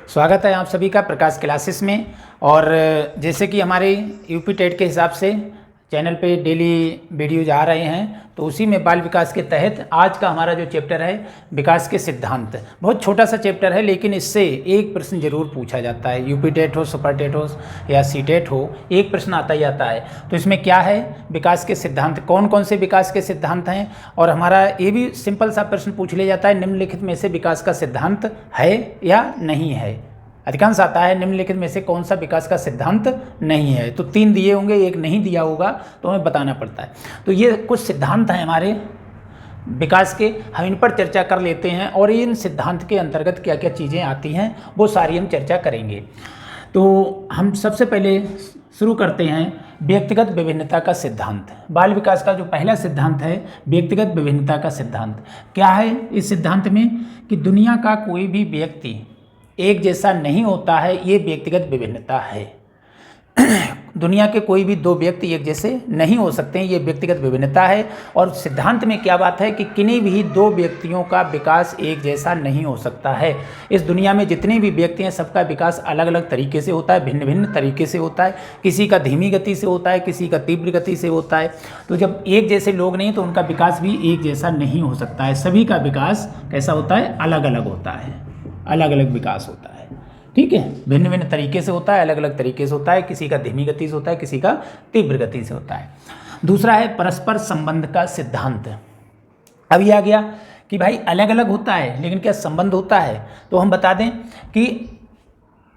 स्वागत है आप सभी का प्रकाश क्लासेस में। और जैसे कि हमारे यूपी टेट के हिसाब से चैनल पे डेली वीडियोज आ रहे हैं, तो उसी में बाल विकास के तहत आज का हमारा जो चैप्टर है विकास के सिद्धांत, बहुत छोटा सा चैप्टर है, लेकिन इससे एक प्रश्न जरूर पूछा जाता है। यूपी टेट हो, सुपर टेट हो या सी टेट हो, एक प्रश्न आता ही आता है। तो इसमें क्या है, विकास के सिद्धांत, कौन कौन से विकास के सिद्धांत हैं। और हमारा ये भी सिंपल सा प्रश्न पूछ लिया जाता है, निम्नलिखित में से विकास का सिद्धांत है या नहीं है। अधिकांश आता है निम्नलिखित में से कौन सा विकास का सिद्धांत नहीं है। तो 3 दिए होंगे, एक नहीं दिया होगा, तो हमें बताना पड़ता है। तो ये कुछ सिद्धांत हैं हमारे विकास के, हम इन पर चर्चा कर लेते हैं और इन सिद्धांत के अंतर्गत क्या क्या चीज़ें आती हैं वो सारी हम चर्चा करेंगे। तो हम सबसे पहले शुरू करते हैं व्यक्तिगत विभिन्नता का सिद्धांत। बाल विकास का जो पहला सिद्धांत है व्यक्तिगत विभिन्नता का सिद्धांत। क्या है इस सिद्धांत में कि दुनिया का कोई भी व्यक्ति एक जैसा नहीं होता है, ये व्यक्तिगत विभिन्नता है। दुनिया के कोई भी 2 व्यक्ति एक जैसे नहीं हो सकते हैं, ये व्यक्तिगत विभिन्नता है। और सिद्धांत में क्या बात है कि किन्हीं भी 2 व्यक्तियों का विकास एक जैसा नहीं हो सकता है। इस दुनिया में जितने भी व्यक्ति हैं सबका विकास अलग अलग तरीके से होता है, भिन्न भिन्न तरीके से होता है। किसी का धीमी गति से होता है, किसी का तीव्र गति से होता है। तो जब एक जैसे लोग नहीं तो उनका विकास भी एक जैसा नहीं हो सकता है। सभी का विकास कैसा होता है, अलग अलग होता है, अलग अलग विकास होता है। ठीक है, भिन्न भिन्न तरीके से होता है, अलग अलग तरीके से होता है। किसी का धीमी गति से होता है, किसी का तीव्र गति से होता है। दूसरा है परस्पर संबंध का सिद्धांत। अब ये आ गया कि भाई अलग अलग होता है लेकिन क्या संबंध होता है। तो हम बता दें कि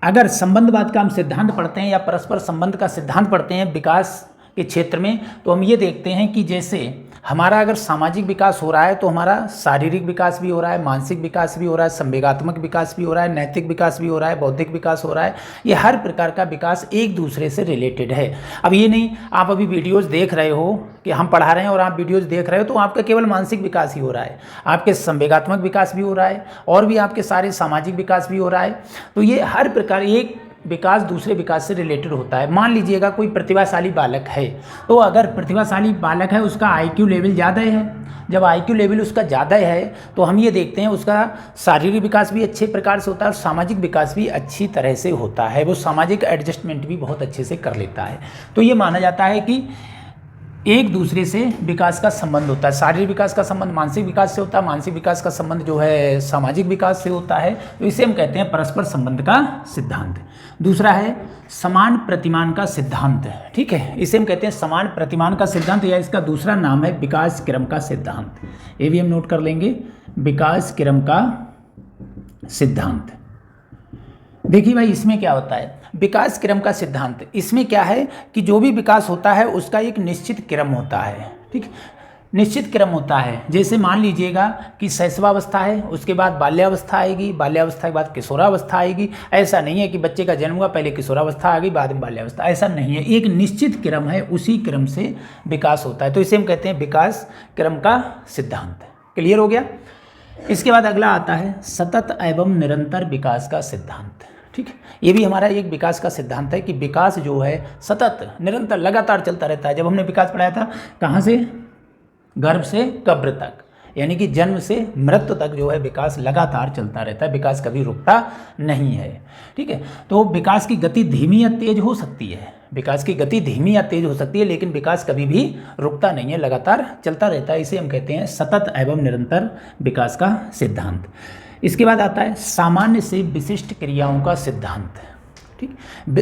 अगर संबंधवाद का हम सिद्धांत पढ़ते हैं या परस्पर संबंध का सिद्धांत पढ़ते हैं विकास के क्षेत्र में, तो हम ये देखते हैं कि जैसे हमारा अगर सामाजिक विकास हो रहा है तो हमारा शारीरिक विकास भी हो रहा है, मानसिक विकास भी हो रहा है, संवेगात्मक विकास भी हो रहा है, नैतिक विकास भी हो रहा है, बौद्धिक विकास हो रहा है। ये हर प्रकार का विकास एक दूसरे से रिलेटेड है। अब ये नहीं आप अभी वीडियोज़ देख रहे हो कि हम पढ़ा रहे हैं और आप वीडियोज़ देख रहे हो तो आपका केवल मानसिक विकास ही हो रहा है, आपके संवेगात्मक विकास भी हो रहा है और भी आपके सारे सामाजिक विकास भी हो रहा है। तो ये हर प्रकार एक विकास दूसरे विकास से रिलेटेड होता है। मान लीजिएगा कोई प्रतिभाशाली बालक है, तो अगर प्रतिभाशाली बालक है उसका IQ लेवल ज़्यादा है, जब IQ लेवल उसका ज़्यादा है तो हम ये देखते हैं उसका शारीरिक विकास भी अच्छे प्रकार से होता है और सामाजिक विकास भी अच्छी तरह से होता है। वो सामाजिक एडजस्टमेंट भी बहुत अच्छे से कर लेता है। तो ये माना जाता है कि एक दूसरे से विकास का संबंध होता है। शारीरिक विकास का संबंध मानसिक विकास से होता है, मानसिक विकास का संबंध जो है सामाजिक विकास से होता है। तो इसे हम कहते हैं परस्पर संबंध का सिद्धांत। दूसरा है समान प्रतिमान का सिद्धांत। ठीक है, इसे हम कहते हैं समान प्रतिमान का सिद्धांत, या इसका दूसरा नाम है विकास क्रम का सिद्धांत। ये भी हम नोट कर लेंगे, विकास क्रम का सिद्धांत। देखिए भाई इसमें क्या होता है विकास क्रम का सिद्धांत। इसमें क्या है कि जो भी विकास होता है उसका एक निश्चित क्रम होता है। ठीक, निश्चित क्रम होता है। जैसे मान लीजिएगा कि शैशवावस्था है, उसके बाद बाल्यावस्था आएगी, बाल्यावस्था के बाद किशोरावस्था आएगी। ऐसा नहीं है कि बच्चे का जन्म हुआ पहले किशोरावस्था आ गई बाद में बाल्यावस्था, ऐसा नहीं है। एक निश्चित क्रम है, उसी क्रम से विकास होता है। तो इसे हम कहते हैं विकास क्रम का सिद्धांत। क्लियर हो गया। इसके बाद अगला आता है सतत एवं निरंतर विकास का सिद्धांत। ठीक है, ये भी हमारा एक विकास का सिद्धांत है कि विकास जो है सतत निरंतर लगातार चलता रहता है। जब हमने विकास पढ़ाया था कहाँ से, गर्भ से कब्र तक, यानी कि जन्म से मृत्यु तक जो है विकास लगातार चलता रहता है, विकास कभी रुकता नहीं है। ठीक है, तो विकास की गति धीमी या तेज हो सकती है, विकास की गति धीमी या तेज हो सकती है, लेकिन विकास कभी भी रुकता नहीं है, लगातार चलता रहता है। इसे हम कहते हैं सतत एवं निरंतर विकास का सिद्धांत। इसके बाद आता है सामान्य से विशिष्ट क्रियाओं का सिद्धांत। ठीक,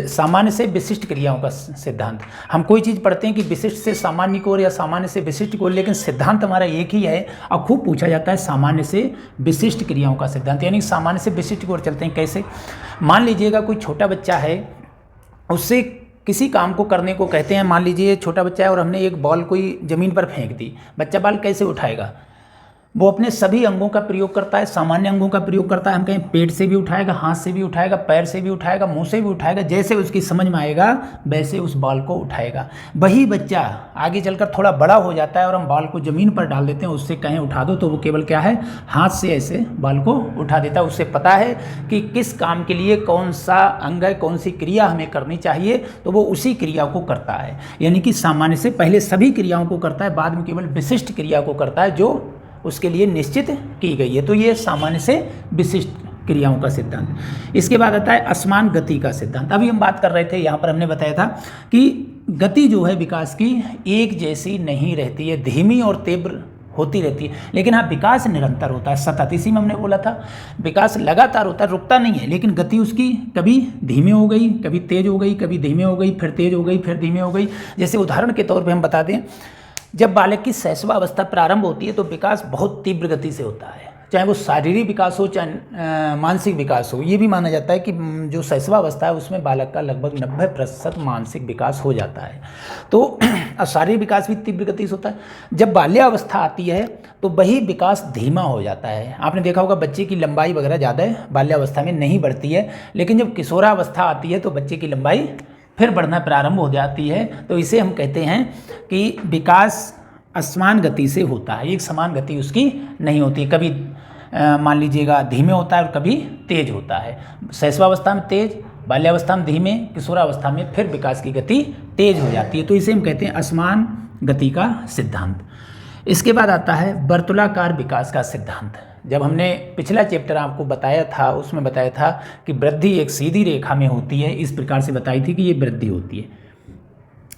सामान्य से विशिष्ट क्रियाओं का सिद्धांत। हम कोई चीज़ पढ़ते हैं कि विशिष्ट से सामान्य की ओर या सामान्य से विशिष्ट की ओर, लेकिन सिद्धांत हमारा एक ही है और खूब पूछा जाता है सामान्य से विशिष्ट क्रियाओं का सिद्धांत। यानी सामान्य से विशिष्ट की ओर चलते हैं। कैसे, मान लीजिएगा कोई छोटा बच्चा है, उससे किसी काम को करने को कहते हैं। मान लीजिए छोटा बच्चा है और हमने एक बॉल कोई ज़मीन पर फेंक दी, बच्चा बॉल कैसे उठाएगा, वो अपने सभी अंगों का प्रयोग करता है, सामान्य अंगों का प्रयोग करता है। हम कहें पेट से भी उठाएगा, हाथ से भी उठाएगा, पैर से भी उठाएगा, मुंह से भी उठाएगा, जैसे उसकी समझ में आएगा वैसे उस बॉल को उठाएगा। वही बच्चा आगे चलकर थोड़ा बड़ा हो जाता है और हम बॉल को ज़मीन पर डाल देते हैं, उससे कहें उठा दो तो वो केवल क्या है, हाथ से ऐसे बॉल को उठा देता है। उससे पता है कि किस काम के लिए कौन सा अंग है, कौन सी क्रिया हमें करनी चाहिए, तो वो उसी क्रिया को करता है। यानी कि सामान्य से पहले सभी क्रियाओं को करता है, बाद में केवल विशिष्ट क्रिया को करता है जो उसके लिए निश्चित की गई है। तो ये सामान्य से विशिष्ट क्रियाओं का सिद्धांत। इसके बाद आता है असमान गति का सिद्धांत। अभी हम बात कर रहे थे, यहाँ पर हमने बताया था कि गति जो है विकास की एक जैसी नहीं रहती है, धीमी और तीव्र होती रहती है, लेकिन हाँ विकास निरंतर होता है, सतत। इसी में हमने बोला था विकास लगातार होता है, रुकता नहीं है, लेकिन गति उसकी कभी धीमी हो गई, कभी तेज हो गई, कभी धीमी हो गई, फिर तेज हो गई, फिर धीमी हो गई। जैसे उदाहरण के तौर पे हम बता दें, जब बालक की शैशवावस्था प्रारंभ होती है तो विकास बहुत तीव्र गति से होता है, चाहे वो शारीरिक विकास हो चाहे मानसिक विकास हो। ये भी माना जाता है कि जो शैशवावस्था है उसमें बालक का लगभग 90% मानसिक विकास हो जाता है। तो शारीरिक विकास भी तीव्र गति से होता है। जब बाल्यावस्था आती है तो वही विकास धीमा हो जाता है। आपने देखा होगा बच्चे की लंबाई वगैरह ज़्यादा बाल्यावस्था में नहीं बढ़ती है, लेकिन जब किशोरावस्था आती है तो बच्चे की लंबाई फिर बढ़ना प्रारंभ हो जाती है। तो इसे हम कहते हैं कि विकास असमान गति से होता है, एक समान गति उसकी नहीं होती। कभी मान लीजिएगा धीमे होता है और कभी तेज होता है। शैशवावस्था में तेज, बाल्यावस्था में धीमे, किशोरावस्था में फिर विकास की गति तेज हो जाती है। तो इसे हम कहते हैं असमान गति का सिद्धांत। इसके बाद आता है वर्तुलाकार विकास का सिद्धांत। जब हमने पिछला चैप्टर आपको बताया था उसमें बताया था कि वृद्धि एक सीधी रेखा में होती है, इस प्रकार से बताई थी कि ये वृद्धि होती है,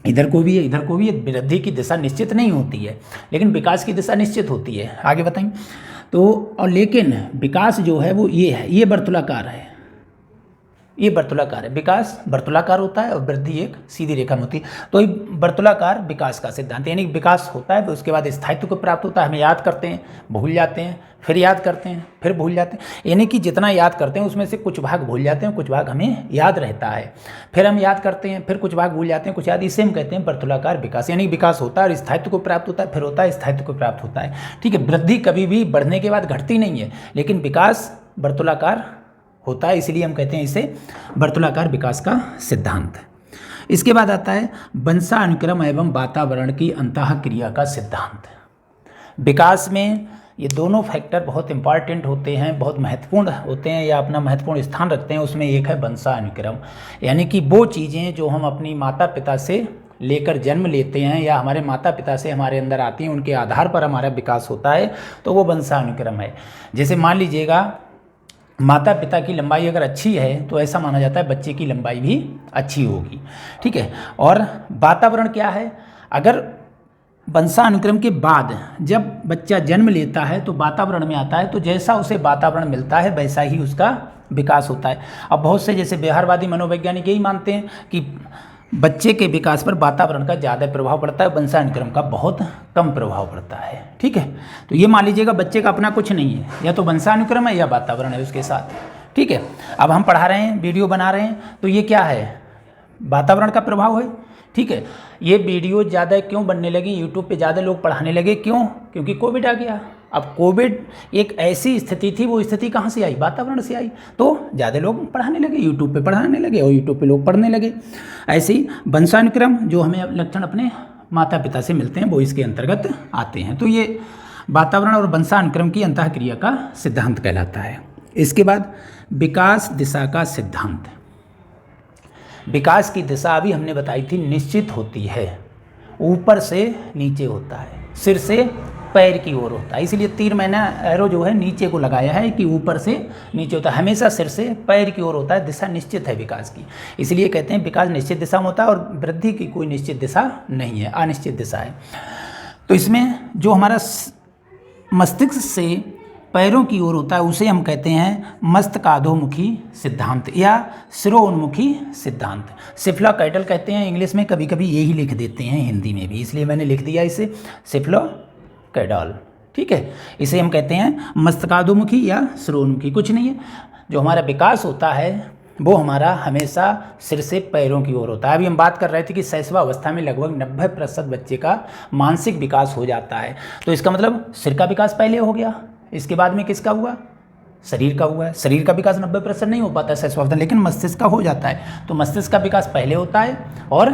इधर को भी है इधर को भी है। वृद्धि की दिशा निश्चित नहीं होती है, लेकिन विकास की दिशा निश्चित होती है। आगे बताएंगे तो, और लेकिन विकास जो है वो ये है, ये वर्तुलाकार है, ये वर्तुलाकार है। विकास वर्तुलाकार होता है और वृद्धि एक सीधी रेखा में होती है। तो ये वर्तुलाकार विकास का सिद्धांत, यानी विकास होता है तो उसके बाद स्थायित्व को प्राप्त होता है। हम याद करते हैं, भूल जाते हैं, फिर याद करते हैं, फिर भूल जाते हैं। यानी कि जितना याद करते हैं उसमें से कुछ भाग भूल जाते हैं, कुछ भाग हमें याद रहता है। फिर हम याद करते हैं, फिर कुछ भाग भूल जाते हैं, कुछ याद। इसे हम कहते हैं वर्तुलाकार विकास। यानी विकास होता है और स्थायित्व को प्राप्त होता है, फिर होता है स्थायित्व को प्राप्त होता है। ठीक है, वृद्धि कभी भी बढ़ने के बाद घटती नहीं है, लेकिन विकास वर्तुलाकार होता है, इसलिए हम कहते हैं इसे वर्तुलाकार विकास का सिद्धांत। इसके बाद आता है वंशानुक्रम एवं वातावरण की अंतःक्रिया का सिद्धांत। विकास में ये दोनों फैक्टर बहुत इंपॉर्टेंट होते हैं, बहुत महत्वपूर्ण होते हैं या अपना महत्वपूर्ण स्थान रखते हैं। उसमें एक है वंशानुक्रम, यानी कि वो चीज़ें जो हम अपनी माता पिता से लेकर जन्म लेते हैं या हमारे माता पिता से हमारे अंदर आती हैं, उनके आधार पर हमारा विकास होता है, तो वो वंशानुक्रम है। जैसे मान लीजिएगा माता पिता की लंबाई अगर अच्छी है तो ऐसा माना जाता है बच्चे की लंबाई भी अच्छी होगी। ठीक है, और वातावरण क्या है, अगर वंशानुक्रम के बाद जब बच्चा जन्म लेता है तो वातावरण में आता है, तो जैसा उसे वातावरण मिलता है वैसा ही उसका विकास होता है। अब बहुत से जैसे व्यवहारवादी मनोवैज्ञानिक यही मानते हैं कि बच्चे के विकास पर वातावरण का ज़्यादा प्रभाव पड़ता है, वंशानुक्रम का बहुत कम प्रभाव पड़ता है। ठीक है, तो ये मान लीजिएगा बच्चे का अपना कुछ नहीं है, या तो वंशानुक्रम है या वातावरण है उसके साथ। ठीक है, अब हम पढ़ा रहे हैं, वीडियो बना रहे हैं, तो ये क्या है, वातावरण का प्रभाव है। ठीक है, ये वीडियो ज़्यादा क्यों बनने लगी, यूट्यूब पे ज़्यादा लोग पढ़ाने लगे, क्यों? क्योंकि कोविड आ गया। अब कोविड एक ऐसी स्थिति थी, वो स्थिति कहाँ से आई, वातावरण से आई, तो ज़्यादा लोग पढ़ाने लगे, यूट्यूब पे पढ़ाने लगे और यूट्यूब पे लोग पढ़ने लगे। ऐसे ही वंशानुक्रम जो हमें लक्षण अपने माता पिता से मिलते हैं वो इसके अंतर्गत आते हैं। तो ये वातावरण और वंशानुक्रम की अंतःक्रिया का सिद्धांत कहलाता है। इसके बाद विकास दिशा का सिद्धांत। विकास की दिशा अभी हमने बताई थी निश्चित होती है, ऊपर से नीचे होता है, सिर से पैर की ओर होता है। इसलिए तीर मैंने एरो जो है नीचे को लगाया है कि ऊपर से नीचे होता है, हमेशा सिर से पैर की ओर होता है। दिशा निश्चित है विकास की, इसलिए कहते हैं विकास निश्चित दिशा में होता है और वृद्धि की कोई निश्चित दिशा नहीं है, अनिश्चित दिशा है। तो इसमें जो हमारा मस्तिष्क से पैरों की ओर होता है उसे हम कहते हैं मस्तकाधोमुखी सिद्धांत या सिरोन्मुखी सिद्धांत। सिफ्लोकैडल कहते हैं इंग्लिश में, कभी कभी यही लिख देते हैं हिंदी में भी, इसलिए मैंने लिख दिया इसे सिफ्लोकैडल। ठीक है, इसे हम कहते हैं मस्तकाधोमुखी या सिरोन्मुखी। कुछ नहीं है, जो हमारा विकास होता है वो हमारा हमेशा सिर से पैरों की ओर होता है। अभी हम बात कर रहे थे कि शैशवावस्था में लगभग 90% बच्चे का मानसिक विकास हो जाता है, तो इसका मतलब सिर का विकास पहले हो गया, इसके बाद में किसका हुआ, शरीर का हुआ है। शरीर का विकास 90% नहीं हो पाता है शैशवावस्था, लेकिन मस्तिष्क का हो जाता है। तो मस्तिष्क का विकास पहले होता है और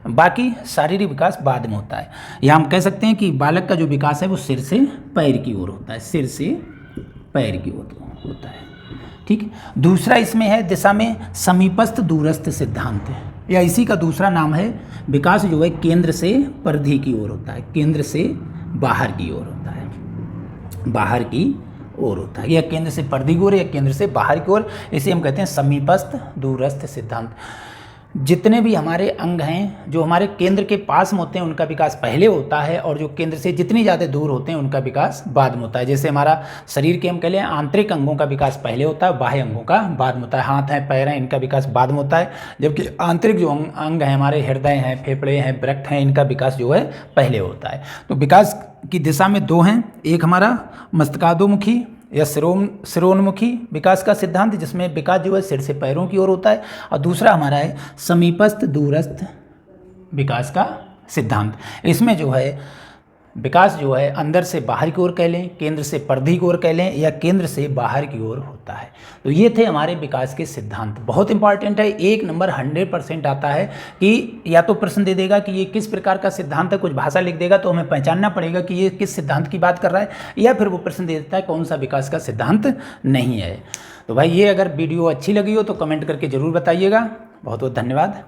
बाकी शारीरिक विकास बाद में होता है। या हम कह सकते हैं कि बालक का जो विकास है वो सिर से पैर की ओर होता है, सिर से पैर की ओर होता है। ठीक, दूसरा इसमें है दिशा में समीपस्थ दूरस्थ सिद्धांत, या इसी का दूसरा नाम है विकास जो है केंद्र से परिधि की ओर होता है, केंद्र से बाहर की ओर होता है, बाहर की ओर होता है, या केंद्र से परिधि की ओर या केंद्र से बाहर की ओर। इसे हम कहते हैं समीपस्थ दूरस्थ सिद्धांत। जितने भी हमारे अंग हैं जो हमारे केंद्र के पास में होते हैं उनका विकास पहले होता है, और जो केंद्र से जितनी ज़्यादा दूर होते हैं उनका विकास बाद में होता है। जैसे हमारा शरीर के हम कह लें आंतरिक अंगों का विकास पहले होता है, बाह्य अंगों का बाद में होता है। हाथ हैं, पैर हैं, इनका विकास बाद में होता है, जबकि आंतरिक जो अंग हैं हमारे हृदय हैं, फेफड़े हैं, वृक्क हैं, इनका विकास जो है पहले होता है। तो विकास की दिशा में दो हैं, एक हमारा मस्तकाधोमुखी या सिरोन्मुखी विकास का सिद्धांत, जिसमें विकास जो है सिर से पैरों की ओर होता है, और दूसरा हमारा है समीपस्थ दूरस्थ विकास का सिद्धांत। इसमें जो है विकास जो है अंदर से बाहर की ओर कह लें, केंद्र से परिधि की ओर कह लें, या केंद्र से बाहर की ओर होता है। तो ये थे हमारे विकास के सिद्धांत। बहुत इंपॉर्टेंट है, 1 नंबर 100% आता है कि या तो प्रश्न दे देगा कि ये किस प्रकार का सिद्धांत है, कुछ भाषा लिख देगा तो हमें पहचानना पड़ेगा कि ये किस सिद्धांत की बात कर रहा है, या फिर वो प्रश्न दे देता है कौन सा विकास का सिद्धांत नहीं है। तो भाई ये अगर वीडियो अच्छी लगी हो तो कमेंट करके ज़रूर बताइएगा। बहुत बहुत धन्यवाद।